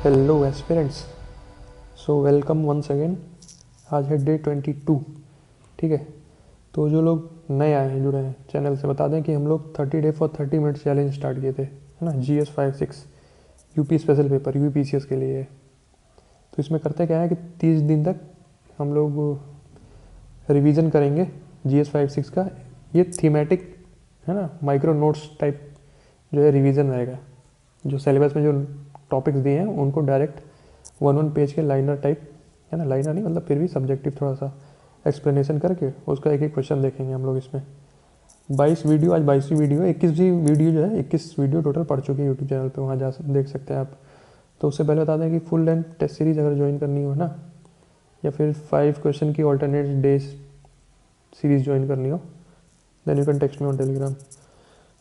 Hello aspirants, so welcome once again. आज है day 22। ठीक है, तो जो लोग नए आए हैं, जुड़े हैं चैनल से, बता दें कि हम लोग 30 day for 30 minutes challenge start किए थे, है ना। GS 5-6 UP special paper UPCS के लिए। तो इसमें करते क्या है कि 30 दिन तक हम लोग रिवीजन करेंगे GS 5-6 का। ये थीमेटिक है ना, माइक्रो नोट्स टाइप जो है रिवीजन रहेगा। जो सिलेबस में जो टॉपिक्स दिए हैं उनको डायरेक्ट 1 पेज के लाइनर टाइप, है ना, लाइनर नहीं मतलब फिर भी सब्जेक्टिव थोड़ा सा एक्सप्लेनेशन करके उसका एक एक क्वेश्चन देखेंगे हम लोग इसमें। 22 वीडियो, आज 22वीं वीडियो है। 21वीं वीडियो जो है, 21 वीडियो टोटल पड़ चुकी है यूट्यूब चैनल पे, वहाँ जा देख सकते हैं आप। तो उससे पहले बता दें कि फुल लेंथ टेस्ट सीरीज़ अगर ज्वाइन करनी हो ना, या फिर 5 क्वेश्चन की ऑल्टरनेट डेज सीरीज़ ज्वाइन करनी हो, then you can text me on Telegram.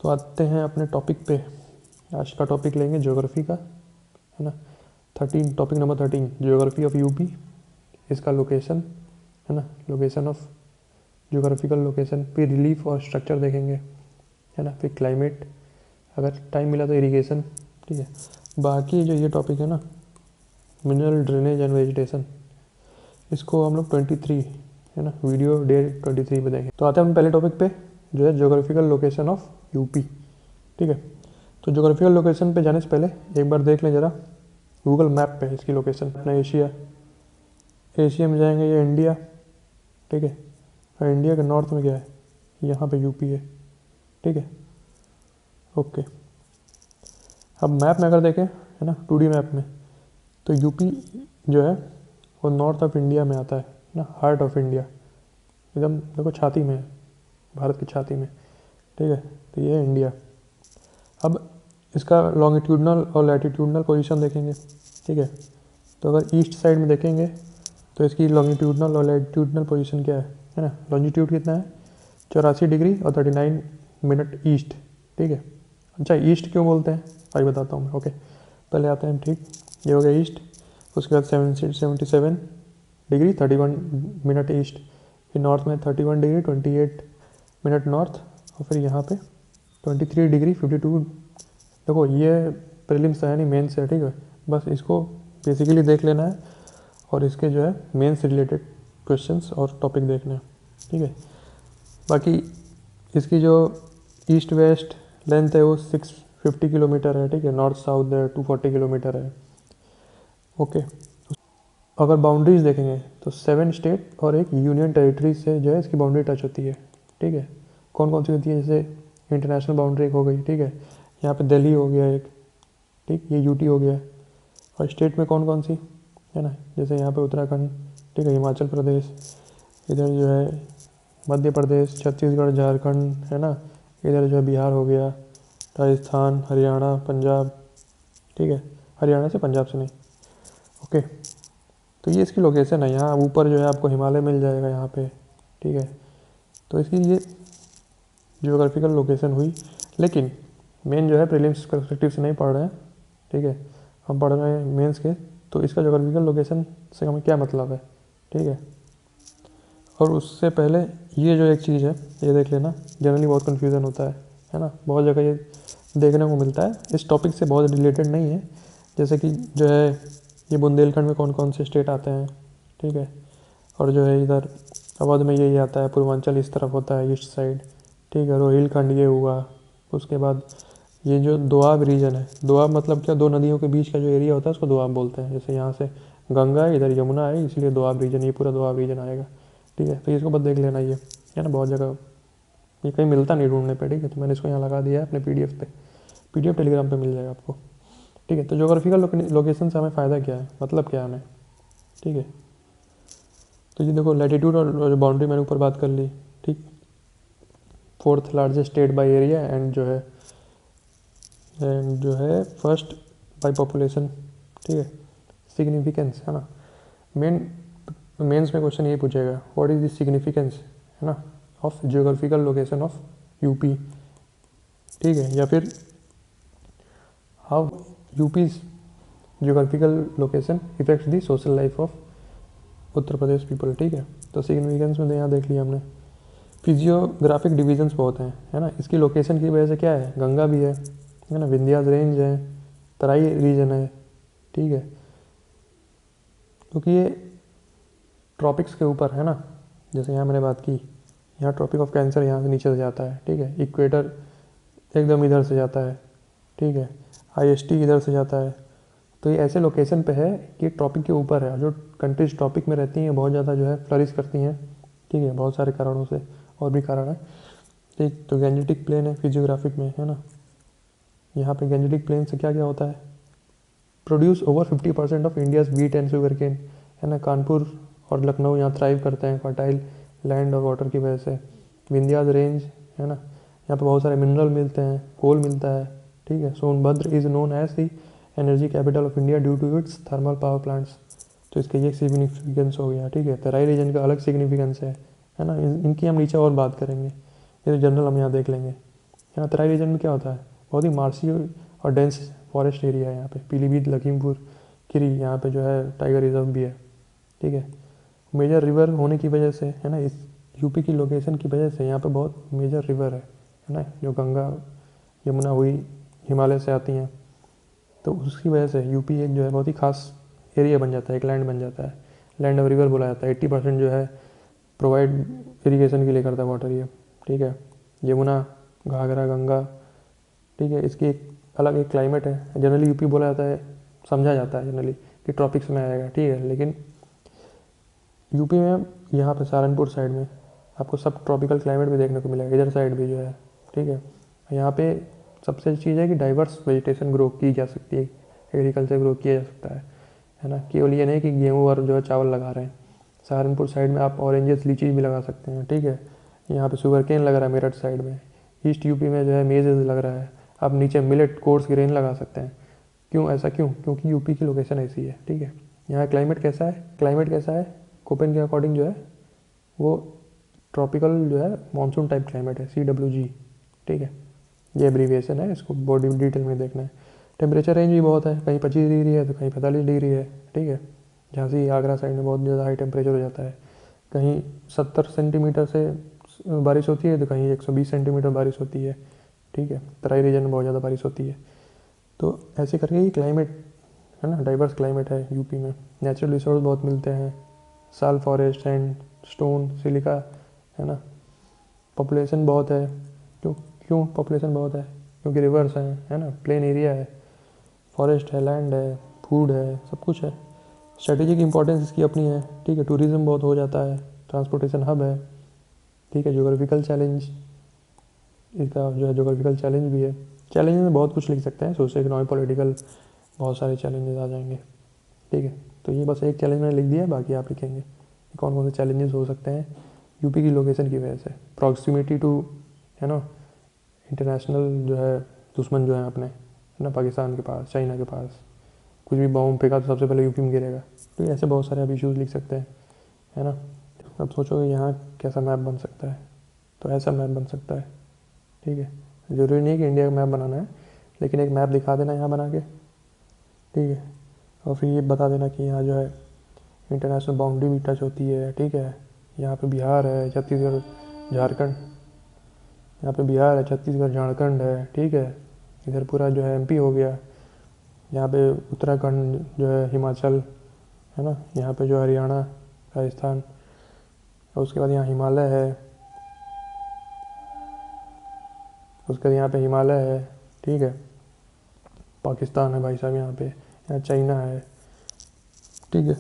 तो आते हैं अपने टॉपिक पे। आज का टॉपिक लेंगे ज्योग्राफी का, है ना। Topic number 13, geography of UP. इसका लोकेशन, है ना, लोकेशन ऑफ ज्योग्राफिकल लोकेशन, फिर रिलीफ और स्ट्रक्चर देखेंगे, है ना। फिर क्लाइमेट, अगर टाइम मिला तो इरिगेशन। ठीक है, बाकी जो ये टॉपिक है ना, मिनरल ड्रेनेज एंड वेजिटेशन, इसको हम लोग 23, है ना, वीडियो डे 23 पे देखेंगे। तो आते हैं हम पहले टॉपिक पे, जो है ज्योग्राफिकल लोकेशन ऑफ यूपी। ठीक है, तो ज्योग्राफिकल लोकेशन पे जाने से पहले एक बार देख लें ज़रा गूगल मैप पे इसकी लोकेशन। अपना एशिया में जाएंगे, ये इंडिया। ठीक है, और इंडिया के नॉर्थ में क्या है, यहाँ पे यूपी है। ठीक है, ओके। अब मैप में अगर देखें, है ना, 2D मैप में, तो यूपी जो है वो नॉर्थ ऑफ इंडिया में आता है ना, हार्ट ऑफ इंडिया, एकदम देखो छाती में है, भारत की छाती में। ठीक है, तो ये है इंडिया। अब इसका लॉन्गिट्यूडनल और लैटिट्यूडनल पोजीशन देखेंगे। ठीक है, तो अगर ईस्ट साइड में देखेंगे तो इसकी लॉन्गिट्यूडनल और लैटिट्यूडनल पोजीशन क्या है ना। लॉन्जिट्यूड कितना है, 84 डिग्री और 39 मिनट ईस्ट। ठीक है, अच्छा ईस्ट क्यों बोलते हैं भाई बताता हूँ मैं। ओके, पहले आते हैं। ठीक, ये हो गया ईस्ट। उसके बाद 77 डिग्री 31 मिनट ईस्ट। फिर नॉर्थ में 31 डिग्री 28 मिनट नॉर्थ, और फिर यहाँ पे 23 डिग्री 52। देखो ये प्रीलिम्स है नहीं, मेंस है। ठीक है, बस इसको बेसिकली देख लेना है और इसके जो है मेंस से रिलेटेड क्वेश्चंस और टॉपिक देखने हैं। ठीक है, बाकी इसकी जो ईस्ट वेस्ट लेंथ है वो 650 किलोमीटर है। ठीक है, नॉर्थ साउथ है 240 किलोमीटर है। ओके, अगर बाउंड्रीज देखेंगे तो 7 स्टेट और एक यूनियन टेरिटरी से जो है इसकी बाउंड्री टच होती है। ठीक है, कौन कौन सी होती है, जैसे इंटरनेशनल बाउंड्री एक हो गई। ठीक है, यहाँ पे दिल्ली हो गया एक। ठीक, ये यूटी हो गया। और स्टेट में कौन कौन सी, है ना, जैसे यहाँ पे उत्तराखंड, ठीक है, हिमाचल प्रदेश, इधर जो है मध्य प्रदेश, छत्तीसगढ़, झारखंड, है ना, इधर जो है बिहार हो गया, राजस्थान, हरियाणा, पंजाब। ठीक है, हरियाणा से, पंजाब से नहीं। ओके, तो ये इसकी लोकेशन है। यहाँ ऊपर जो है आपको हिमालय मिल जाएगा यहाँ पे। ठीक है, तो इसकी ये जियोग्राफिकल लोकेशन हुई। लेकिन मेन जो है प्रीलिम्स पर्सपेक्टिव से नहीं पढ़ रहे हैं। ठीक है, हम पढ़ रहे हैं मेंस के। तो इसका जियोग्राफिकल लोकेशन से हमें क्या मतलब है। ठीक है, और उससे पहले ये जो एक चीज़ है ये देख लेना, जनरली बहुत कन्फ्यूज़न होता है ना, बहुत जगह ये देखने को मिलता है। इस टॉपिक से बहुत रिलेटेड नहीं है, जैसे कि जो है ये बुंदेलखंड में कौन कौन से स्टेट आते हैं। ठीक है, और जो है इधर अवध में यही आता है, पूर्वांचल इस तरफ होता है, ईस्ट साइड। ठीक है, रोहिलखंड ये हुआ। उसके बाद ये जो दोआब रीजन है, दोआब मतलब क्या, दो नदियों के बीच का जो एरिया होता है उसको दोआब बोलते हैं। जैसे यहाँ से गंगा है, इधर यमुना है, इसलिए दोआब रीजन, ये पूरा दोआब रीजन आएगा। ठीक है, तो इसको बस देख लेना, ये है ना, बहुत जगह ये कहीं मिलता नहीं ढूंढने पे। ठीक है, तो मैंने इसको यहाँ लगा दिया है अपने PDF पे, PDF टेलीग्राम पे मिल जाएगा आपको। ठीक है, तो ज्योग्राफिकल लोकेशन से हमें फ़ायदा क्या है, मतलब क्या है हमें। ठीक है, तो ये देखो लैटिट्यूड और बाउंड्री मैंने ऊपर बात कर ली। ठीक, 4th largest state by area and जो है फर्स्ट बाय पॉपुलेशन। ठीक है, सिग्निफिकेंस, है ना, मेंस में क्वेश्चन ये पूछेगा, व्हाट इज द सिग्निफिकेंस, है ना, of geographical location of UP. ठीक है, या फिर how यूपीज geographical location effects the social life of Uttar Pradesh people. ठीक है, तो सिग्निफिकेंस में तो यहाँ देख लिया हमने। फिजियोग्राफिक डिविजन्स बहुत हैं, है ना, इसकी लोकेशन की वजह से क्या है, गंगा भी है ना, विंध्यास रेंज है, तराई रीजन है। ठीक है, क्योंकि ये ट्रॉपिक्स के ऊपर है ना, जैसे यहाँ मैंने बात की, यहाँ ट्रॉपिक ऑफ कैंसर यहाँ से नीचे से जाता है, ठीक है, इक्वेटर एकदम इधर से जाता है, ठीक है, IST इधर से जाता है। तो ये ऐसे लोकेशन पे है कि ट्रॉपिक के ऊपर है। जो कंट्रीज ट्रॉपिक में रहती हैं बहुत ज़्यादा जो है फ्लरिश करती हैं, ठीक है, बहुत सारे कारणों से, और भी कारण है, ठीक। तो गैंजेटिक प्लेन है फिजियोग्राफिक में, है ना, यहाँ पे गैंजेटिक प्लेन से क्या क्या होता है, produce over 50% of India's wheat and sugar cane, है ना। कानपुर और लखनऊ यहाँ थ्राइव करते हैं फर्टाइल लैंड और वाटर की वजह से। विंध्याज रेंज, है ना, यहाँ पे बहुत सारे मिनरल मिलते हैं, कोल मिलता है, ठीक है। Sonbhadra is known as the energy capital of India due to its thermal power plants. तो इसका ये सिग्निफिकेंस हो गया, ठीक है। तराई रीजन का अलग सिग्निफिकेंस है ना, इनकी हम नीचे और बात करेंगे, ये तो जनरल हम यहाँ देख लेंगे। यहाँ तराई रीजन में क्या होता है, बहुत ही मार्सी और डेंस फॉरेस्ट एरिया है यहाँ पे। पीलीभीत, लखीमपुर खीरी, यहाँ पे जो है टाइगर रिजर्व भी है, ठीक है। मेजर रिवर होने की वजह से, है ना, इस यूपी की लोकेशन की वजह से यहाँ पे बहुत मेजर रिवर है ना, जो गंगा यमुना हुई हिमालय से आती हैं। तो उसकी वजह से यूपी एक जो है बहुत ही खास एरिया बन जाता है, एक लैंड बन जाता है, लैंड ऑफ रिवर बोला जाता है। 80% जो है प्रोवाइड इरिगेशन के लिए करता है वाटर ये, ठीक है। यमुना, घाघरा, गंगा, ठीक है, इसकी एक अलग एक क्लाइमेट है। जनरली यूपी बोला जाता है, समझा जाता है जनरली कि ट्रॉपिक्स में आएगा, ठीक है, लेकिन यूपी में यहाँ पे सहारनपुर साइड में आपको सब ट्रॉपिकल क्लाइमेट भी देखने को मिलेगा, इधर साइड भी जो है, ठीक है। यहाँ पे सबसे चीज़ है कि डाइवर्स वेजिटेशन ग्रो की जा सकती है, एग्रीकल्चर ग्रो किया जा सकता है ना। केवल ये नहीं कि गेहूँ और जो है चावल लगा रहे हैं। सहारनपुर साइड में आप ऑरेंजेस, लीची भी लगा सकते हैं, ठीक है। यहाँ पे शुगर केन लग रहा है मेरठ साइड में। ईस्ट यूपी में जो है मेजेस लग रहा है। आप नीचे मिलेट, कोर्स ग्रेन लगा सकते हैं। क्यों ऐसा, क्यों? क्योंकि यूपी की लोकेशन ऐसी है, ठीक है। यहाँ क्लाइमेट कैसा है, क्लाइमेट कैसा है, कोपेन के अकॉर्डिंग जो है वो ट्रॉपिकल जो है मानसून टाइप क्लाइमेट है, CWG, ठीक है। ये एब्रीविएशन है, इसको बॉडी डिटेल में देखना है। टेम्परेचर रेंज भी बहुत है, कहीं 25 डिग्री है तो कहीं 45 डिग्री है, ठीक है। झांसी, आगरा साइड में बहुत ज़्यादा हाई टेम्परेचर हो जाता है। कहीं 70 सेंटीमीटर से बारिश होती है तो कहीं 120 सेंटीमीटर बारिश होती है, ठीक है। तराई रीजन में बहुत ज़्यादा बारिश होती है। तो ऐसे करके ये क्लाइमेट है ना, डाइवर्स क्लाइमेट है यूपी में। नेचुरल रिसोर्स बहुत मिलते हैं, साल फॉरेस्ट, सैंड, स्टोन, सिलिका, है ना। पॉपुलेशन बहुत है, क्यों पॉपुलेशन बहुत है, क्योंकि रिवर्स हैं, है ना, प्लेन एरिया है, फॉरेस्ट है, लैंड है, फूड है, सब कुछ है। स्ट्रेटेजिक इंपॉर्टेंस इसकी अपनी है, ठीक है। टूरिज्म बहुत हो जाता है, ट्रांसपोर्टेशन हब है, ठीक है। ज्योग्राफिकल चैलेंज, इसका जो है ज्योग्राफिकल चैलेंज भी है। चैलेंज में बहुत कुछ लिख सकते हैं, सोशल इकोनॉमिक पॉलिटिकल, बहुत सारे चैलेंजेस आ जाएंगे, ठीक है। तो ये बस एक चैलेंज मैंने लिख दिया है, बाकी आप लिखेंगे कि कौन कौन से चैलेंजेस हो सकते हैं यूपी की लोकेशन की वजह से। प्रॉक्सिमिटी टू, है ना, इंटरनेशनल जो है दुश्मन जो है अपने, है ना, पाकिस्तान के पास, चाइना के पास, कुछ भी बॉम्ब फेंका तो सबसे पहले यूपी में गिरेगा। तो ऐसे बहुत सारे आप इशूज़ लिख सकते हैं, है ना। अब सोचोगे यहाँ कैसा मैप बन सकता है, तो ऐसा मैप बन सकता है, ठीक है। ज़रूरी नहीं कि इंडिया का मैप बनाना है, लेकिन एक मैप दिखा देना यहाँ बना के, ठीक है। और फिर ये बता देना कि यहाँ जो है इंटरनेशनल बाउंड्री भी टच होती है, ठीक है। यहाँ पे बिहार है, छत्तीसगढ़, झारखंड, यहाँ पे बिहार है, छत्तीसगढ़, झारखंड है, ठीक है। इधर पूरा जो है MP हो गया, यहाँ पे उत्तराखंड जो है, हिमाचल, है ना, यहाँ पे जो हरियाणा, राजस्थान, और उसके बाद यहाँ हिमालय है, उसके बाद यहाँ पे हिमालय है, ठीक है। पाकिस्तान है भाई साहब यहाँ पे, यहाँ चाइना है, ठीक है।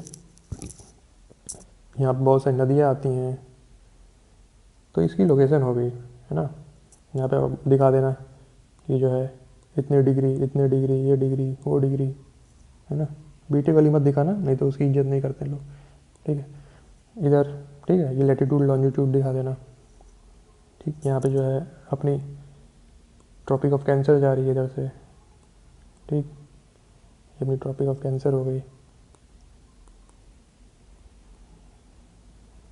यहाँ पे बहुत सारी नदियाँ आती हैं। तो इसकी लोकेशन हो गई, है ना। यहाँ पे आप दिखा देना कि जो है इतने डिग्री, ये डिग्री, वो डिग्री, है ना। बीटे वाली मत दिखाना, नहीं तो उसकी इज्जत नहीं करते लोग, ठीक है। इधर, ठीक है, ये लैटिट्यूड लॉन्जिट्यूड दिखा देना, ठीक। यहाँ पे जो है अपनी ट्रॉपिक ऑफ कैंसर जा रही है इधर से, ठीक। ये अपनी ट्रॉपिक ऑफ कैंसर हो गई।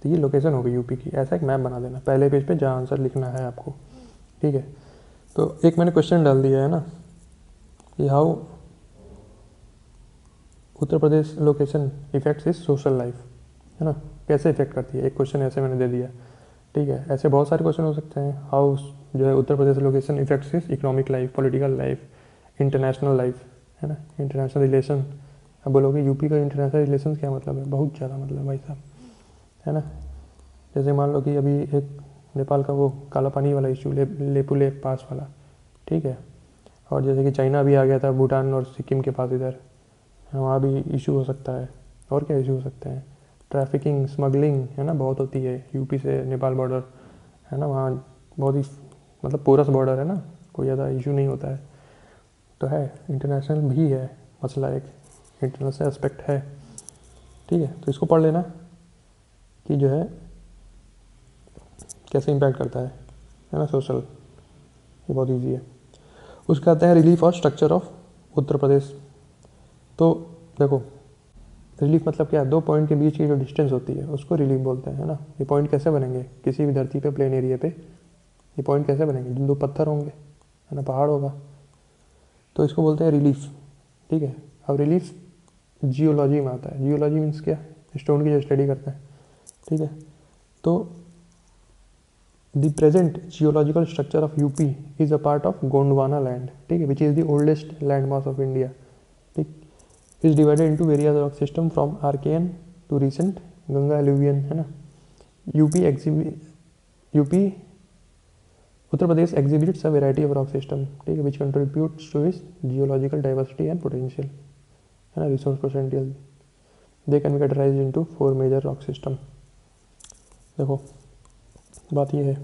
तो ये लोकेशन हो गई यूपी की। ऐसा एक मैप बना देना पहले पेज पे जहाँ आंसर लिखना है आपको, ठीक है। तो एक मैंने क्वेश्चन डाल दिया है ना कि how Uttar Pradesh location effects is social life, है ना, कैसे इफेक्ट करती है। एक क्वेश्चन ऐसे मैंने दे दिया, ठीक है। ऐसे बहुत सारे क्वेश्चन हो सकते हैं। हाउ जो है Uttar Pradesh location effects is economic life, political life, international life, है ना, इंटरनेशनल रिलेशन, अब बोलोगे यूपी का इंटरनेशनल रिलेशन क्या मतलब है, बहुत ज़्यादा मतलब भाई साहब, है ना। जैसे मान लो कि अभी एक नेपाल का वो काला पानी वाला इशू, लेपू लेक पास वाला, ठीक है। और जैसे कि चाइना भी आ गया था भूटान और सिक्किम के पास इधर, वहाँ भी इशू हो सकता है। और क्या इशू हो सकते हैं, ट्रैफिकिंग, स्मगलिंग, है ना, बहुत होती है यूपी से नेपाल बॉर्डर, है ना, वहाँ बहुत ही मतलब पोरस बॉर्डर है ना, कोई ज़्यादा इशू नहीं होता है। तो है, इंटरनेशनल भी है मसला, एक इंटरनेशनल एस्पेक्ट है, ठीक है। तो इसको पढ़ लेना कि जो है कैसे इम्पैक्ट करता है ना सोशल, ये बहुत ईजी है। उसका आता है रिलीफ और स्ट्रक्चर ऑफ उत्तर प्रदेश। तो देखो, रिलीफ मतलब क्या है, दो पॉइंट के बीच की जो डिस्टेंस होती है उसको रिलीफ बोलते हैं, है ना। ये पॉइंट कैसे बनेंगे किसी भी धरती पे, प्लेन एरिया पे ये पॉइंट कैसे बनेंगे, जिन दो पत्थर होंगे, है ना, पहाड़ होगा, तो इसको बोलते हैं रिलीफ, ठीक है। अब रिलीफ जियोलॉजी में आता है। जियोलॉजी मीन्स क्या, स्टोन की जो स्टडी करते हैं, ठीक है। तो the present geological structure of UP is a part of Gondwana land, ठीक है, which is the oldest land mass of India, ठीक। Is divided into various rock system from Archaean to recent Ganga alluvium, है ना। UP Uttar Pradesh exhibits a variety of rock system, ठीक है, which contributes to its geological diversity and potential, है ना, resource potential. They can be categorized into 4 major rock system. देखो, बात ये है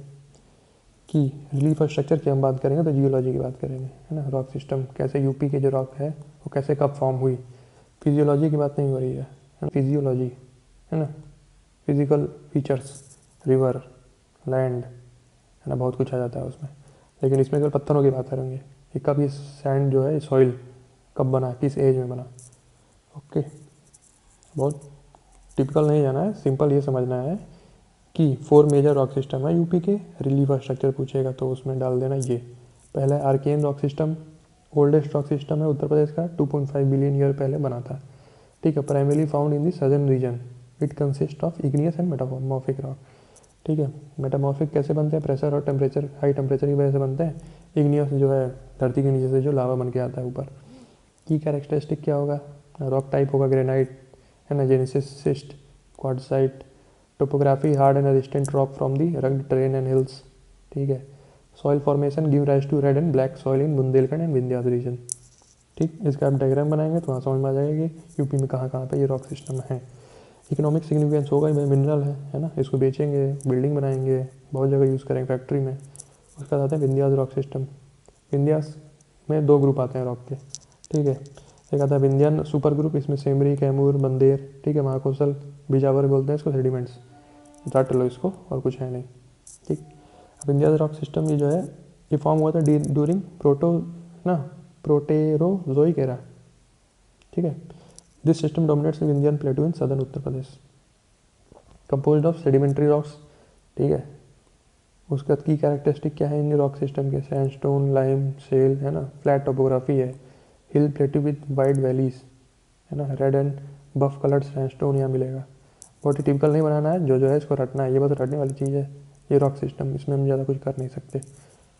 कि रिलीफ और स्ट्रक्चर की हम बात करेंगे तो जियोलॉजी की बात करेंगे, है ना। रॉक सिस्टम कैसे, यूपी के जो रॉक है वो कैसे कब फॉर्म हुई, फिजियोलॉजी की बात नहीं हो रही है, फिजियोलॉजी, है ना, फिजिकल फीचर्स, रिवर, लैंड, है ना, बहुत कुछ आ जाता है उसमें। लेकिन इसमें केवल पत्थरों की बात करेंगे कि कब ये सैंड जो है, सॉइल कब बना, किस एज में बना, ओके। बहुत टिपिकल नहीं जाना है, सिंपल ये समझना है कि 4 मेजर रॉक सिस्टम है यूपी के। रिलीफ और स्ट्रक्चर पूछेगा तो उसमें डाल देना ये। पहला है arcane rock system, oldest rock system है उत्तर प्रदेश का, 2.5 बिलियन ईयर पहले बना था, ठीक है। Primarily found in the southern reason, it consist of igneous and metamorphic rock, ठीक है। मेटामॉर्फिक कैसे बनते हैं, प्रेशर और टेम्परेचर, हाई टेम्परेचर की वजह से बनते हैं। इग्नियस जो है धरती के नीचे से जो लावा बन के आता है ऊपर। की कैरेक्टरिस्टिक क्या होगा, रॉक टाइप होगा ग्रेनाइट, है ना, gneiss schist, quartzite. Topography hard and resistant rock from the rugged terrain and hills, ठीक है। Soil formation give rise to red and black soil in Bundelkhand and Vindhyachal region, ठीक। इसका आप डायग्राम बनाएंगे तो वहाँ समझ में आ जाएगा कि यूपी में कहाँ कहाँ पे ये रॉक सिस्टम है। इकोनॉमिक सिग्निफिकेंस होगा, ये मिनरल है ना, इसको बेचेंगे, बिल्डिंग बनाएंगे, बहुत जगह यूज़ करेंगे फैक्ट्री में। उसका आता है विंध्यास रॉक सिस्टम। विंध्यास में 2 ग्रुप आते हैं रॉक के, ठीक है। एक आता है विंध्यान सुपर ग्रुप, इसमें सेमरी, कैमूर, बंदेर, ठीक है, महाकौशल, बिजावर बोलते हैं इसको, सेडिमेंट्स, रट लो इसको, और कुछ है नहीं, ठीक। विंध्यास रॉक सिस्टम ये जो है ये फॉर्म हुआ था ड्यूरिंग प्रोटेरोजोइक एरा, ठीक है। This system dominates Vindhyan plateau in southern Uttar Pradesh, composed of sedimentary rocks, ठीक है। उसका की कैरेक्टरिस्टिक क्या है इन रॉक सिस्टम के, सैंडस्टोन, लाइम, शेल, है ना, फ्लैट टोपोग्राफी है, hill plateau with wide valleys, है ना, red and buff coloured sandstone यहाँ मिलेगा। बहुत ही टिपिकल नहीं बनाना है, जो है इसको रटना है, ये बस रटने वाली चीज़ है ये रॉक सिस्टम, इसमें हम ज़्यादा कुछ कर नहीं सकते,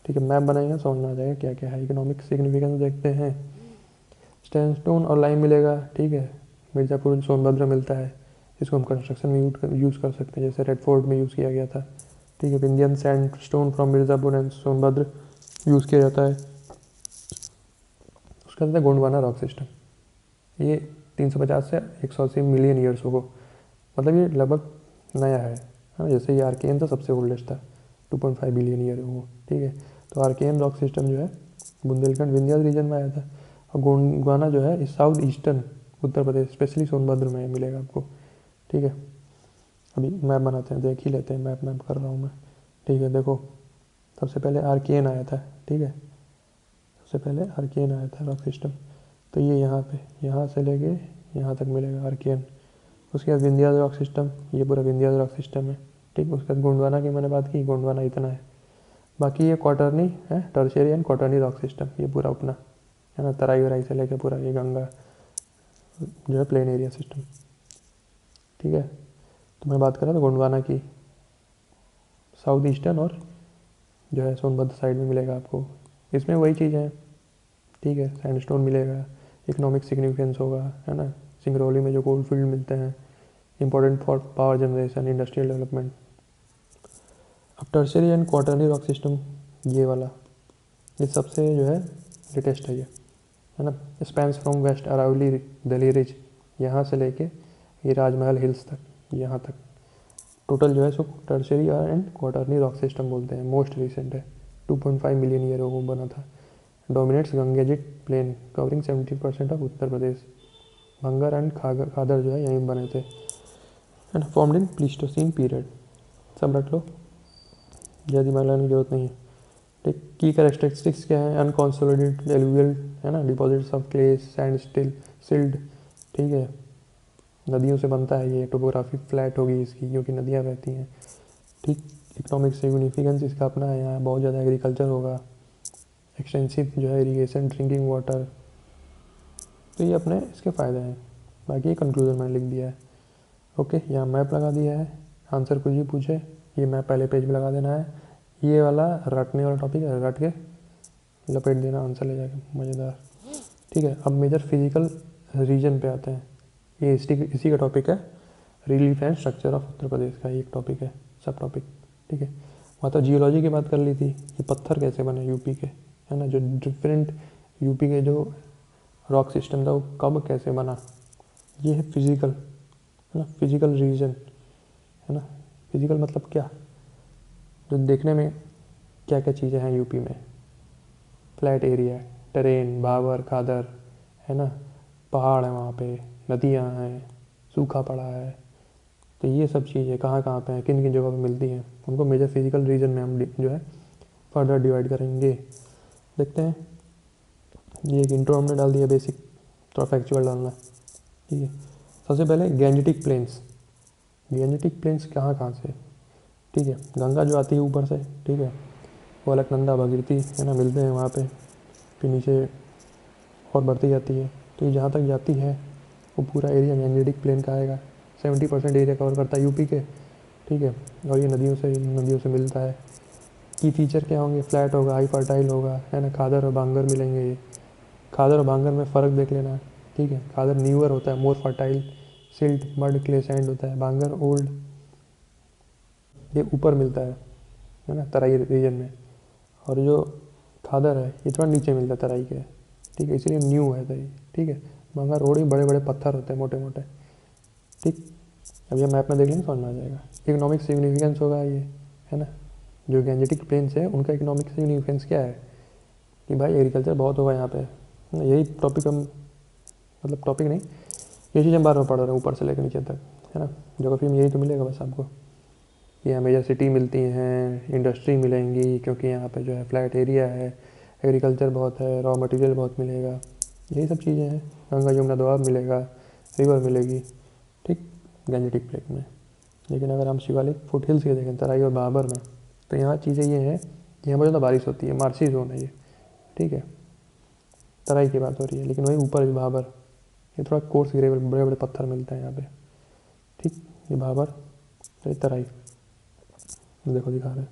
ठीक है। मैप बनाएंगे समझ में आ जाएगा क्या क्या है। इकोनॉमिक सिग्निफिकेंस देखते हैं, सैंडस्टोन और लाइम मिलेगा, ठीक है। मिर्ज़ापुर सोनभद्र मिलता है, इसको हम कंस्ट्रक्शन में यूज़ कर सकते हैं, जैसे रेड फोर्ट में यूज़ किया गया था, ठीक है। Vindhyan sandstone from Mirzapur and Sonbhadra use किया जाता है। उसका आता है गोंडवाना रॉक सिस्टम, ये 350 से 180 मिलियन ईयर्स होगा, मतलब ये लगभग नया है, हाँ। जैसे ये आर्केन था सबसे ओल्डेस्ट था, 2.5 बिलियन ईयर है वो, ठीक है। तो आर्केन रॉक सिस्टम जो है बुंदेलखंड विंध्याचल रीजन में आया था। और गोंडवाना जो है south eastern Uttar Pradesh, specially Sonbhadra में मिलेगा आपको, ठीक है। अभी मैप बनाते हैं, देख ही लेते हैं, मैप कर रहा हूँ मैं, ठीक है। देखो, सबसे पहले आर्केन आया था, ठीक है, सबसे पहले आर्केन आया था रॉक सिस्टम, तो ये यहाँ से लेके यहाँ तक मिलेगा आर्केन। उसके बाद विंध्याचल रॉक सिस्टम, ये पूरा विंध्याचल रॉक सिस्टम है, ठीक। उसके बाद गोंडवाना की मैंने बात की, गोंडवाना इतना है। बाकी ये क्वार्टरनी है, टर्शियरी एंड क्वार्टरनी रॉक सिस्टम, ये पूरा अपना, है ना, तराई वराई से लेकर पूरा ये गंगा जो है प्लेन एरिया सिस्टम, ठीक है। तो मैं बात कर रहा था गोंडवाना की, साउथ ईस्टर्न और जो है सोनभद्र साइड में मिलेगा आपको। इसमें वही चीज़ है, ठीक है, सैंडस्टोन मिलेगा, इकोनॉमिक सिग्निफिकेंस होगा, है ना, सिंगरौली में जो कोल फील्ड मिलते हैं, important for power generation, industrial development. अब टर्शियरी एंड क्वार्टरनी रॉक सिस्टम, ये वाला, ये सबसे जो है लेटेस्ट है ये, है ना। Spans from west Aravalli Delhi ridge, यहाँ से लेके ये राजमहल हिल्स तक, यहाँ तक टोटल जो है सो टर्शियरी एंड क्वार्टरनी रॉक सिस्टम बोलते हैं। मोस्ट रिसेंट है, 2.5 मिलियन ईयर को बना था। Dominates Gangetic plain covering 70% of Uttar Pradesh. Bhangar and khadar जो है यहीं बने थे, and formed in Pleistocene period. सब रख लो, ज़्यादा दिमाग लगाने की जरूरत नहीं है। ठीक, की कैरेक्टरिस्टिक्स क्या है? अनकॉन्सोलिडेटेड एलुवियल, है ना, deposits of clay, sand, still, silt, ठीक है, नदियों से बनता है ये। टोपोग्राफी फ्लैट होगी इसकी क्योंकि नदियाँ बहती हैं। ठीक, इकोनॉमिक सिग्निफिकेंस इसका अपना है, यहाँ बहुत ज़्यादा एग्रीकल्चर होगा, एक्सटेंसिव जो है इरीगेशन, ड्रिंकिंग वाटर, तो ये अपने इसके फ़ायदे हैं। बाकी कंक्लूजन मैंने लिख दिया है। ओके, यहाँ मैप लगा दिया है। आंसर कुछ भी पूछे ये मैप पहले पेज में लगा देना है। ये वाला रटने वाला टॉपिक है, रट के लपेट देना आंसर ले जाके, मज़ेदार। ठीक है, अब मेजर फिजिकल रीजन पे आते हैं। ये इसी का टॉपिक है, relief and structure of Uttar प्रदेश का एक टॉपिक है, सब टॉपिक। ठीक है, वहाँ तो जियोलॉजी की बात कर ली थी, ये पत्थर कैसे बने यूपी के, है ना, जो डिफरेंट यूपी के जो रॉक सिस्टम था वो कब कैसे बना। ये है फिजिकल, है ना, फिजिकल रीजन, है ना। फिजिकल मतलब क्या, जो देखने में क्या क्या चीज़ें हैं यूपी में। फ्लैट एरिया, टेरेन, भावर, खादर, है ना, पहाड़ है वहाँ पे, नदियाँ हैं, सूखा पड़ा है। तो ये सब चीज़ें कहाँ कहाँ पे हैं, किन किन जगह पे मिलती हैं, उनको मेजर फिजिकल रीजन में हम जो है फर्दर डिवाइड करेंगे। देखते हैं, ये एक इंट्रो हमने डाल दिया, बेसिक, थोड़ा फैक्चुअल डालना है। ठीक है, सबसे पहले गैंजेटिक प्लेन्स। गैंजेटिक प्लेन्स कहाँ कहाँ से, ठीक है, गंगा जो आती है ऊपर से, ठीक है, वो अलकनंदा, भगीरथी, है ना, मिलते हैं वहाँ पे। फिर नीचे और बढ़ती जाती है, तो ये जहाँ तक जाती है वो पूरा एरिया गैंजेटिक प्लेन का आएगा। 70% एरिया कवर करता है यूपी के। ठीक है, और ये नदियों से मिलता है। की फीचर क्या होंगे? फ्लैट होगा, हाई फर्टाइल होगा, है ना, खादर और बांगर मिलेंगे। ये खादर और बांगर में फ़र्क देख लेना। ठीक है, खादर न्यूअर होता है, more fertile, silt, mud, clay, sand होता है। बांगर ओल्ड, ये ऊपर मिलता है ना, तराई रीजन में। और जो खादर है ये थोड़ा नीचे मिलता है तराई के। ठीक है, इसलिए न्यू है तराई। ठीक है, बांगर रोड ही बड़े बड़े पत्थर होते हैं, मोटे मोटे। ठीक, अब ये मैप में देख लेंगे समझ में आ जाएगा। इकोनॉमिक सिग्निफिकेंस होगा ये, है ना, जो गैंजेटिक प्लेन्स है उनका इकोनॉमिक सिग्निफिकेंस क्या है कि भाई एग्रीकल्चर बहुत होगा यहाँ पे। यही टॉपिक हम, मतलब टॉपिक नहीं, ये चीज़ हम बार बार पढ़ रहे हैं ऊपर से लेकर नीचे तक, है ना। ज्योग्राफी में यही तो मिलेगा बस आपको, यहाँ मेजर सिटी मिलती हैं, इंडस्ट्री मिलेंगी क्योंकि यहाँ पे जो है फ्लैट एरिया है, एग्रीकल्चर बहुत है, रॉ मटेरियल बहुत मिलेगा, यही सब चीज़ें हैं। गंगा यमुना दोआब मिलेगा, रिवर मिलेगी। ठीक, गैंजेटिक प्लेन में। लेकिन अगर हम शिवालिक फुट हिल्स के देखें, तराई और बाबर में, तो यहाँ चीज़ें ये हैं, यहाँ पर ज़्यादा बारिश होती है, मार्सी जोन है ये। ठीक है, तराई की बात हो रही है, लेकिन वही ऊपर बाबर, ये थोड़ा कोर्स ग्रेवल, बड़े बड़े पत्थर मिलते हैं यहाँ पे। ठीक, ये बाबर, ये तराई, देखो दिखा रहे हैं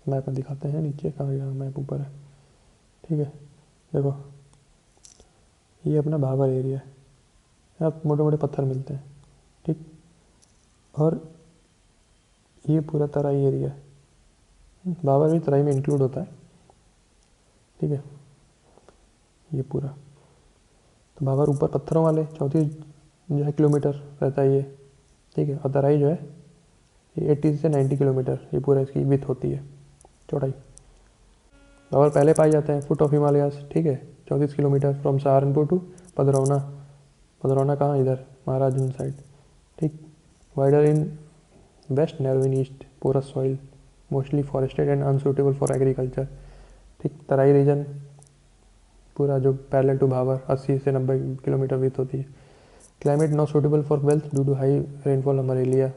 मैप में, दिखाते हैं नीचे कहाँ गया मैप, ऊपर है। ठीक है, देखो ये अपना भाबर एरिया है, यहाँ मोटे मोटे पत्थर मिलते हैं। ठीक, और ये पूरा तराई एरिया है, भाबर भी तराई में इंक्लूड होता है। ठीक है, ये पूरा तो भाबर ऊपर पत्थरों वाले 34 जो है किलोमीटर रहता है ये। ठीक है, और तराई जो है ये 80 से 90 किलोमीटर, ये पूरा इसकी विथ होती है, चौड़ाई। भाबर पहले पाए जाते हैं फुट ऑफ हिमालयास। ठीक है, 34 kilometre from Saharanpur to Padrauna. Padrauna कहाँ, इधर महाराजगंज साइड। ठीक, wider in west, narrow in east, porous soil, mostly forested and unsuitable for agriculture. ठीक, तराई रीजन पूरा जो पैरेलल टू भाबर 80 से 90 किलोमीटर विथ होती है। Climate not suitable for health due to high rainfall और मलेरिया।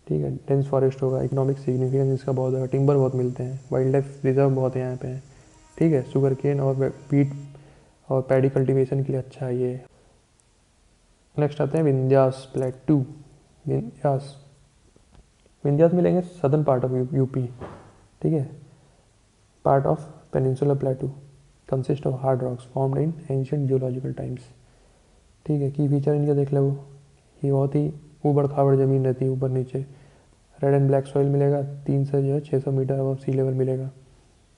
ठीक है, डेंस फॉरेस्ट होगा। इकोनॉमिक सिग्निफिकेंस इसका बहुत होगा, टिम्बर बहुत मिलते हैं, वाइल्ड लाइफ रिजर्व बहुत है यहाँ पे। ठीक है, शुगर केन और पीट और पैडी कल्टीवेशन के लिए अच्छा है ये। नेक्स्ट आते हैं विंध्यास प्लेटू। विंध्यास मिलेंगे सदर्न पार्ट ऑफ यूपी। ठीक है, part of peninsular प्लेटू, consist of hard rocks formed in ancient geological times. ठीक है, की फीचर इनका देख लो, ये बहुत ही ऊबड़ खाबड़ ज़मीन रहती है, ऊपर नीचे। रेड एंड ब्लैक सॉइल मिलेगा, 3 से जो है 600 मीटर अबव सी लेवल मिलेगा।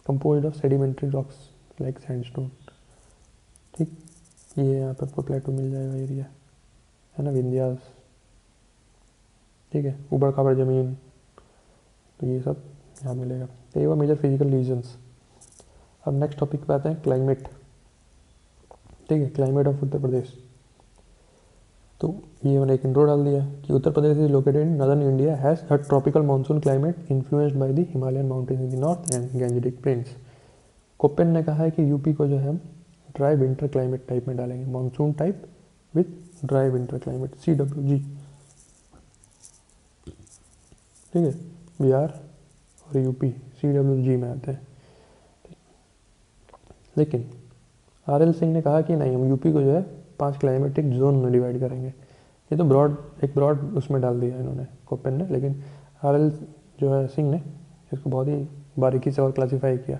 Composed of sedimentary rocks like sandstone. ठीक, ये यहाँ पर आपको प्लेटो मिल जाएगा एरिया, है ना, विंध्यास। ठीक है, ऊबड़ खाबड़ ज़मीन, तो ये सब यहाँ मिलेगा। तो ये वो मेजर फिजिकल रीजन्स। अब नेक्स्ट टॉपिक पे आते हैं, क्लाइमेट। ठीक है, क्लाइमेट ऑफ उत्तर प्रदेश। तो ये मैंने एक इंट्रो डाल दिया कि Uttar Pradesh is located in northern India, has a tropical monsoon climate influenced by the Himalayan mountain in the north and Gangetic plains. Koppen ने कहा है कि यूपी को जो है हम ड्राई विंटर क्लाइमेट टाइप में डालेंगे, monsoon type with dry winter climate, CWG। ठीक है, बिहार और यूपी CWG में आते हैं। लेकिन RL सिंह ने कहा कि नहीं, हम यूपी को जो है 5 क्लाइमेटिक जोन में डिवाइड करेंगे। ये तो एक ब्रॉड उसमें डाल दिया इन्होंने, कोपेन ने, लेकिन RL जो है सिंह ने इसको बहुत ही बारीकी से और क्लासीफाई किया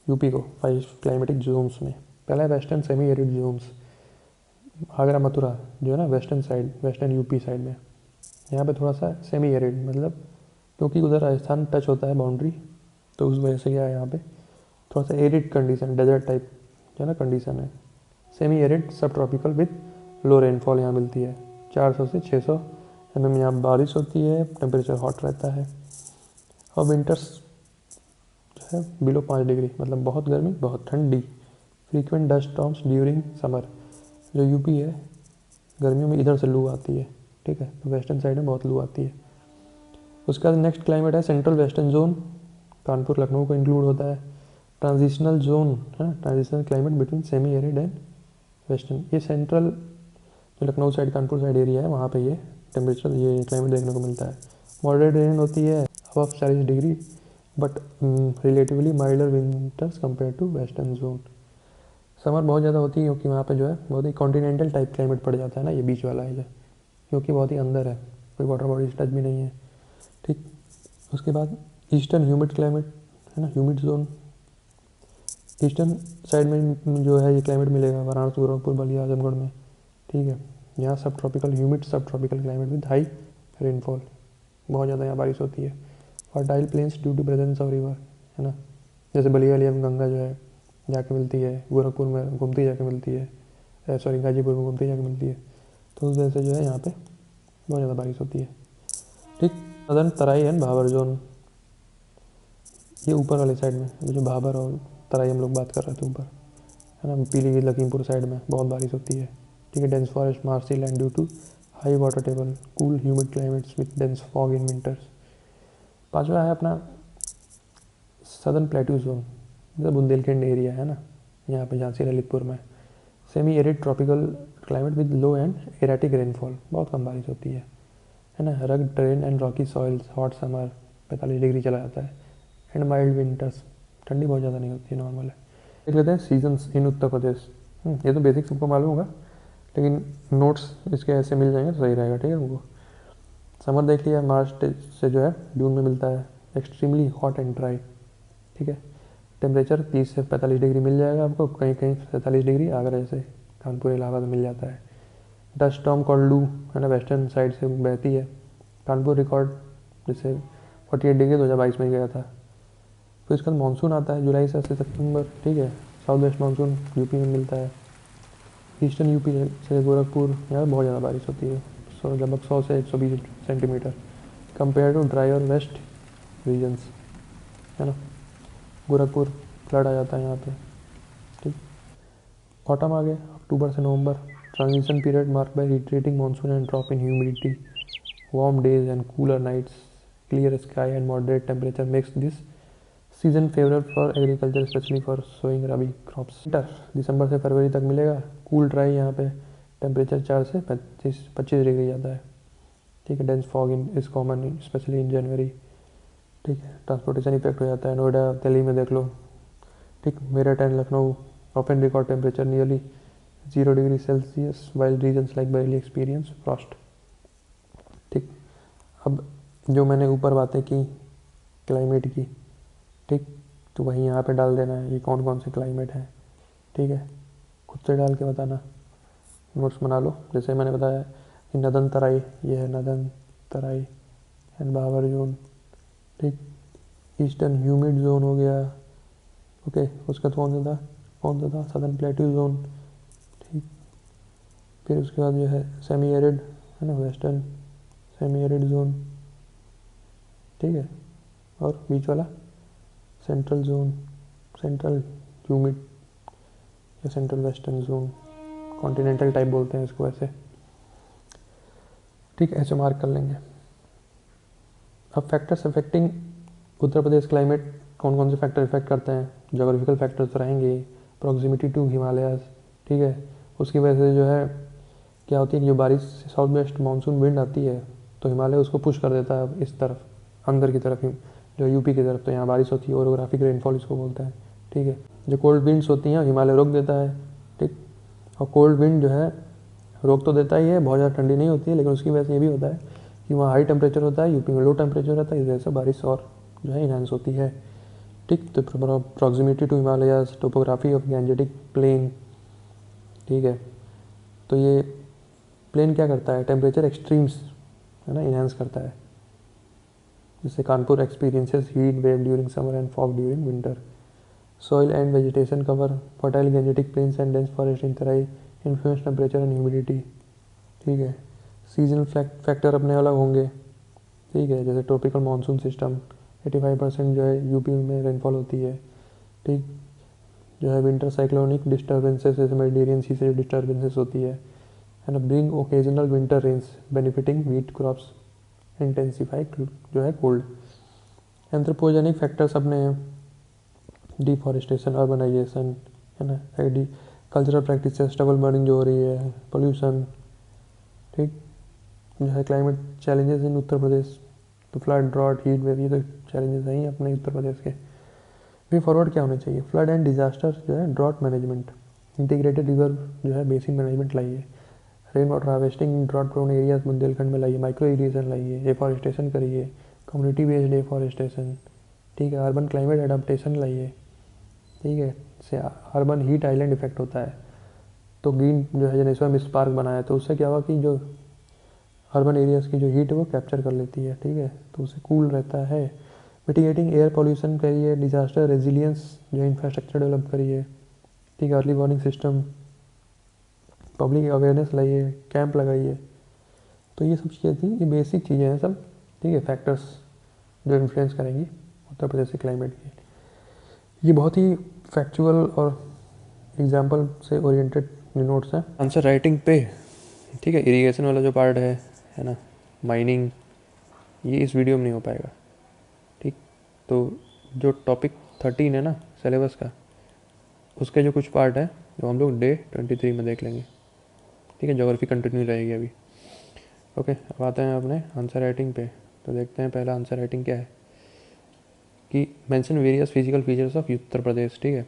यूपी को 5 क्लाइमेटिक जोन्स में। पहला है western semi arid zones, Agra Mathura जो है ना western side, western UP side में। यहाँ पे थोड़ा सा सेमी एरिड, मतलब क्योंकि उधर राजस्थान टच होता है बाउंड्री, तो उस वजह से क्या है यहाँ पे थोड़ा सा एरिड कंडीशन, डेजर्ट टाइप जो है ना कंडीशन है। सेमी एरिड सब ट्रॉपिकल विथ लो रेनफॉल यहाँ मिलती है, 400 से 600 mm यहाँ बारिश होती है, टेम्परेचर हॉट रहता है। और विंटर्स जो है बिलो 5 डिग्री, मतलब बहुत गर्मी बहुत ठंडी। Frequent dust storms during summer. जो यूपी है गर्मियों में इधर से लू आती है, ठीक है, तो वेस्टर्न साइड में बहुत लू आती है। उसके बाद नेक्स्ट क्लाइमेट है central western zone, Kanpur Lucknow को इंक्लूड होता है। ट्रांजिशनल जोन है ना, transitional climate between semi arid and western. ये सेंट्रल जो Lucknow side Kanpur side area है, वहाँ पे ये टेम्परेचर, ये क्लाइमेट देखने को मिलता है। मॉडरेट रेन होती है above 40 degree, but relatively milder winters compare to western zone. Summer बहुत ज़्यादा होती है क्योंकि वहाँ पे जो है बहुत ही कॉन्टिनेंटल टाइप क्लाइमेट पड़ जाता है ना, ये बीच वाला है क्योंकि बहुत ही अंदर है, कोई वाटर बॉडी टच भी नहीं है। ठीक, उसके बाद ईस्टर्न ह्यूमिड क्लाइमेट है ना, ह्यूमिड जोन। ईस्टर्न साइड में जो है ये क्लाइमेट मिलेगा वाराणसी, गोरखपुर, बलिया, आजमगढ़ में। ठीक है, यहाँ sub tropical humid sub tropical climate with high rainfall, बहुत ज़्यादा यहाँ बारिश होती है। Fertile plains due to presence of river, है ना, जैसे बलिया में गंगा जो है जाके मिलती है, गोरखपुर में घूमती जाके मिलती है, सॉरी गाजीपुर में घूमती जाके मिलती है, तो उस वजह से जो है यहाँ पे बहुत ज़्यादा बारिश होती है। ठीक, northern Terai and Bhabar zone, ये ऊपर वाले साइड में जो भाबर और तराई हम लोग बात कर रहे थे ऊपर, है ना, पीलीभीत लखीमपुर साइड में बहुत बारिश होती है। ठीक है, dense forest marshy land due to high water table, cool humid climates with dense fog in winters. पांचवा है अपना सदर्न प्लेट्यू जोन, मतलब बुंदेलखंड एरिया है ना, यहाँ पे झांसी ललितपुर में। Semi arid tropical climate with low and erratic rainfall, बहुत कम बारिश होती है ना। रग terrain and Rocky soils, hot summer 45 degree चला जाता है, एंड माइल्ड विंटर्स, ठंडी बहुत ज़्यादा नहीं होती है, नॉर्मल है। देख लेते हैं सीजन्स इन उत्तर प्रदेश। ये तो बेसिक सबको मालूम होगा, लेकिन नोट्स इसके ऐसे मिल जाएंगे तो सही रहेगा। ठीक है, हमको समर देख लिया, मार्च से जो है जून में मिलता है, एक्सट्रीमली हॉट एंड ड्राई। ठीक है, टेम्परेचर 30 से 45 डिग्री मिल जाएगा आपको, कहीं कहीं 47 डिग्री, आगरा जैसे कानपुर इलाहाबाद में मिल जाता है। डस्ट स्टॉर्म कॉल्ड लू है ना, वेस्टर्न साइड से बहती है। कानपुर रिकॉर्ड जैसे 48 डिग्री 2022 में गया था। फिर इसके बाद मानसून आता है जुलाई से सितंबर। ठीक है, साउथ वेस्ट मानसून यूपी में मिलता है। ईस्टर्न यूपी से गोरखपुर, यहाँ बहुत ज़्यादा बारिश होती है, लगभग 100 से 120 सेंटीमीटर कंपेयर टू ड्राई और वेस्ट रीजन्स, है ना। गोरखपुर फ्लड आ जाता है यहाँ पे। ठीक, ऑटम आ गया, अक्टूबर से नवंबर, transition period mark by retreating monsoon and drop in humidity, warm days and cooler nights, clear sky and moderate temperature makes this season favourable for agriculture, especially for sowing rabi crops. Winter दिसंबर से फरवरी तक मिलेगा, cool dry, यहाँ पे temperature 4 से 25 degree जाता है। ठीक है, dense fog in is common especially in January. ठीक है, ट्रांसपोर्टेशन इफेक्ट हो जाता है, नोएडा दिल्ली में देख लो। ठीक, Meerut and Lucknow often record temperature nearly 0 degree Celsius, while regions like Bareilly experience frost. ठीक, अब जो मैंने ऊपर बातें की क्लाइमेट की, ठीक, तो वहीं यहाँ पे डाल देना है ये कौन कौन से क्लाइमेट हैं, ठीक है, खुद से डाल के बताना, नोट्स बना लो। जैसे मैंने बताया कि नदन तराई, ये है northern Terai and Bhabar zone, ठीक। ईस्टर्न ह्यूमिड जोन हो गया, ओके, उसका तो कौन सा था सदर्न प्लेट्यू जोन, ठीक। फिर उसके बाद जो है सेमी एरिड है ना, वेस्टर्न सेमी एरिड जोन, ठीक है। और बीच वाला सेंट्रल जोन, सेंट्रल ह्यूमिड या central western zone, continental type बोलते हैं इसको ऐसे, ठीक है, ऐसे मार्क कर लेंगे। अब factors affecting Uttar Pradesh climate, कौन कौन से फैक्टर इफेक्ट करते हैं? जोग्राफिकल फैक्टर्स तो रहेंगे, प्रॉक्सिमिटी टू हिमालयाज, ठीक है, उसकी वजह से जो है क्या होती है कि जो बारिश साउथ वेस्ट मानसून विंड आती है तो हिमालय उसको पुश कर देता है इस तरफ, अंदर की तरफ, जो यूपी की तरफ, तो यहाँ बारिश होती है, ओरोग्राफिक रेनफॉल इसको बोलते हैं, ठीक है। जो कोल्ड विंड्स होती हैं हिमालय रोक देता है, ठीक। और कोल्ड विंड जो है रोक तो देता ही है, बहुत ज़्यादा ठंडी नहीं होती है, लेकिन उसकी वजह से ये भी होता है कि वहाँ हाई टेम्परेचर होता है, यूपी में लो टेम्परेचर रहता है, इस वजह से बारिश और जो है इनहेंस होती है, ठीक। तो proximity to Himalayas, topography of Gangetic plain, ठीक है। तो ये प्लेन क्या करता है, टेम्परेचर एक्सट्रीम्स है ना इनहेंस करता है, जिससे Kanpur experiences heat wave during summer and fog during winter. Soil and vegetation cover, fertile Gangetic plains and dense forest in Terai influence temperature and humidity, ठीक है। सीजनल फैक्टर अपने अलग होंगे, ठीक है, जैसे ट्रॉपिकल मानसून सिस्टम 85% जो है यूपी में रेनफॉल होती है, ठीक। जो है विंटर साइक्लोनिक डिस्टर्बेंसेस, जैसे मेडिटेरियन सी से डिस्टर्बेंसेस होती है and bring occasional winter rains benefiting wheat crops, intensify जो है कोल्ड। एंथ्रोपोजेनिक फैक्टर्स अपने डिफॉरेस्टेशन, अर्बनाइजेशन है ना, कल्चरल प्रैक्टिस, स्टबल बर्निंग जो हो रही है, पोल्यूशन, ठीक। जो है climate challenges in Uttar Pradesh, तो फ्लड, ड्रॉट, हीट वेव, ये तो चैलेंजेस हैं ही अपने उत्तर प्रदेश के। वे फॉरवर्ड क्या होने चाहिए? फ्लड एंड डिजास्टर जो है, ड्रॉट मैनेजमेंट, इंटीग्रेटेड रिवर जो है बेसिन मैनेजमेंट लाइए, rain water harvesting drought prone areas Bundelkhand में लाइए, माइक्रो इरीगेशन लाइए, एफॉरेस्टेशन करिए, कम्युनिटी बेस्ड एफॉरेस्टेशन, ठीक है। अर्बन क्लाइमेट एडाप्टेशन लाइए, ठीक है, से अर्बन हीट आइलैंड इफेक्ट होता है, तो ग्रीन जो है जनेश्वर मिस्ट पार्क बनाया, तो उससे क्या हुआ कि जो अर्बन एरियाज़ की जो हीट है वो कैप्चर कर लेती है, ठीक है, तो उससे कूल रहता है। मिटिगेटिंग एयर पॉल्यूशन करिए, डिजास्टर रेजिलियंस जो इंफ्रास्ट्रक्चर डेवलप करिए, ठीक है, early warning system, public awareness लाइए, कैंप लगाइए। तो ये सब चीज़ें थी, ये बेसिक चीज़ें हैं सब, ठीक है, फैक्टर्स जो इन्फ्लुएंस करेंगी उत्तर प्रदेश के क्लाइमेट की। ये बहुत ही फैक्चुअल और एग्जाम्पल से ओरिएंटेड नोट्स हैं। आंसर राइटिंग पे, ठीक है, इरिगेशन वाला जो पार्ट है ना, माइनिंग, ये इस वीडियो में नहीं हो पाएगा, ठीक। तो जो टॉपिक 13 है ना सिलेबस का, उसके जो कुछ पार्ट है जो हम लोग डे 23 में देख लेंगे, ठीक है। ज्योग्राफी कंटिन्यू रहेगी अभी, ओके। अब आते हैं अपने आंसर राइटिंग पे। तो देखते हैं पहला आंसर राइटिंग क्या है कि mention various physical features of Uttar Pradesh, ठीक है।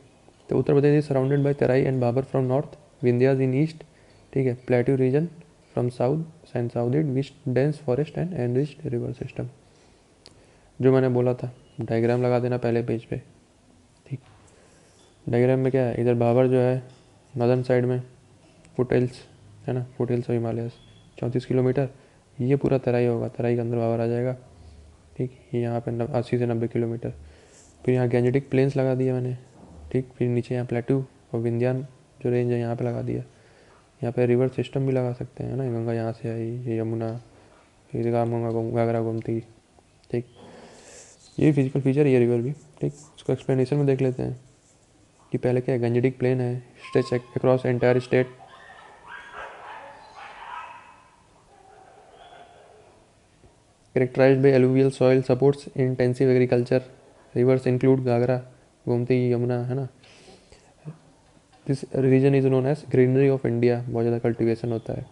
तो Uttar Pradesh is surrounded by Terai and Bhabar from north, Vindhyas in east, ठीक है, plateau region from south and south east, dense forest and enriched river system. जो मैंने बोला था, डायग्राम लगा देना पहले पेज पे, ठीक। डायग्राम में क्या है, इधर बाबर जो है नॉर्दर्न साइड में, फुट हिल्स है ना, foot hills of Himalayas 34 kilometre, ये पूरा तराई होगा, तराई के अंदर बाबर आ जाएगा, ठीक। ये यहाँ पे 80 से 90 किलोमीटर। फिर यहाँ गैंजेटिक प्लेन्स लगा दिया मैंने, ठीक। फिर नीचे यहाँ प्लेट्यू और विंध्यान जो रेंज है यहाँ पे लगा दिया। यहाँ पे रिवर सिस्टम भी लगा सकते हैं ना, गंगा यहाँ से आई, ये यमुना, फिर घाघरा गोमती, ठीक। ये फिजिकल फीचर, ये रिवर भी, ठीक। उसको एक्सप्लेनेशन में देख लेते हैं कि पहले क्या है, गंजेटिक प्लेन है, stretch across entire state, characterized by alluvial soil supports intensive agriculture, rivers include Ghaghara Gomti Yamuna है ना। This region is known as greenery of India, बहुत ज़्यादा कल्टिवेशन होता है।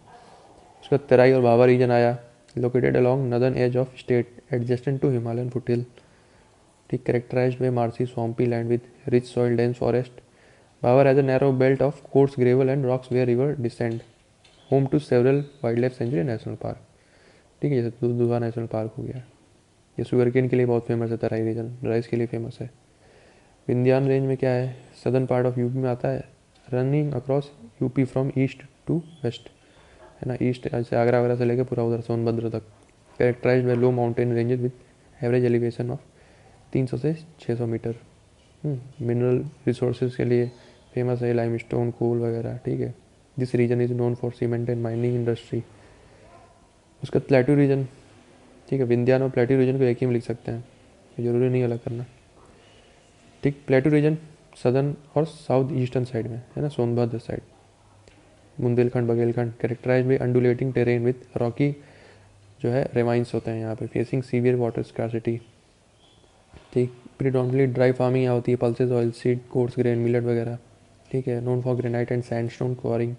उसका तराई और भाभा रीजन आया, located along northern edge of state adjacent to Himalayan foothill, ठीक। Characterized by marshy swampy land with rich soil dense forest. Bhabar has a narrow belt of course gravel and rocks where river descend, home to several wild life sanctuary national park, ठीक है, जैसे Dudhwa national park हो गया। ये sugar cane के लिए बहुत famous है, तराई रीजन राइस के लिए फेमस है। विंध्यान रेंज में क्या है, सदर्न पार्ट ऑफ यूपी में आता है, running across UP from east to west, है ना, ईस्ट से आगरा वगैरह से लेकर पूरा उधर सोनभद्र तक। Characterised by low mountain ranges with average elevation of 300 से 600 मीटर। मिनरल रिसोर्सेज के लिए फेमस है, लाइमस्टोन, कोल वगैरह, ठीक है। This region is known for cement and mining industry. उसका प्लेट्यू रीजन, ठीक है, विंध्यान और प्लेट्यू रीजन को एक ही में लिख सकते हैं, ज़रूरी नहीं अलग करना, ठीक। प्लेट्यू रीजन सदर्न और साउथ ईस्टर्न साइड में है ना, Sonbhadra side, Bundelkhand, Baghelkhand. Characterize by undulating terrain with rocky जो है रेमाइंस होते हैं यहाँ पे, फेसिंग सीवियर वाटर स्कार्सिटी, ठीक। प्रीडोमिनेटली ड्राई फार्मिंग यहाँ होती है, pulses, oil seed, coarse grain, millet वगैरह, ठीक है। Known for granite and sandstone quarrying.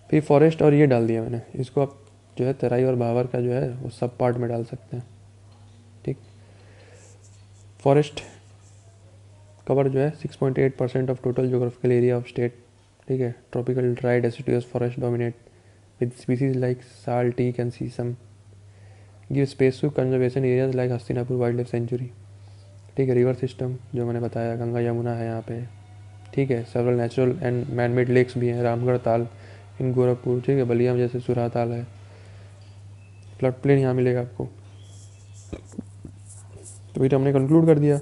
फिर फॉरेस्ट और ये डाल दिया मैंने, इसको आप जो है तराई और भावर का जो है वो सब पार्ट में डाल सकते हैं, ठीक। फॉरेस्ट कवर जो है 6.8% of total geographical area of state, ठीक है। Tropical dry deciduous forest dominate with species like sal, teak and sheesham. Give space to conservation areas like Hastinapur wild life sanctuary, ठीक है। रिवर सिस्टम जो मैंने बताया, गंगा यमुना है यहाँ पे, ठीक है। Several natural and man made lakes भी हैं, रामगढ़ ताल इन गोरखपुर, ठीक है। बलिया में जैसे सुरहा ताल है। फ्लड प्लेन यहाँ मिलेगा आपको। तो फिर हमने कंक्लूड कर दिया,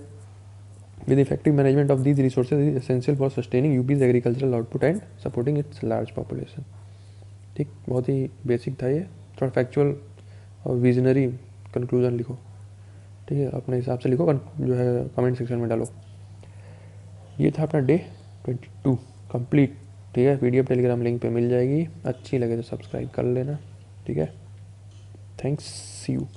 with effective management of these resources is essential for sustaining यूपीज agricultural output and supporting it's large population, ठीक। बहुत ही बेसिक था ये, थोड़ा फैक्चुअल और विजनरी कंक्लूजन लिखो, ठीक है। अपने हिसाब से लिखो, जो है कमेंट सेक्शन में डालो। ये था अपना डे 22 कंप्लीट, ठीक है। PDF टेलीग्राम लिंक पे मिल जाएगी, अच्छी लगे तो सब्सक्राइब कर लेना, ठीक है। Thanks, see you.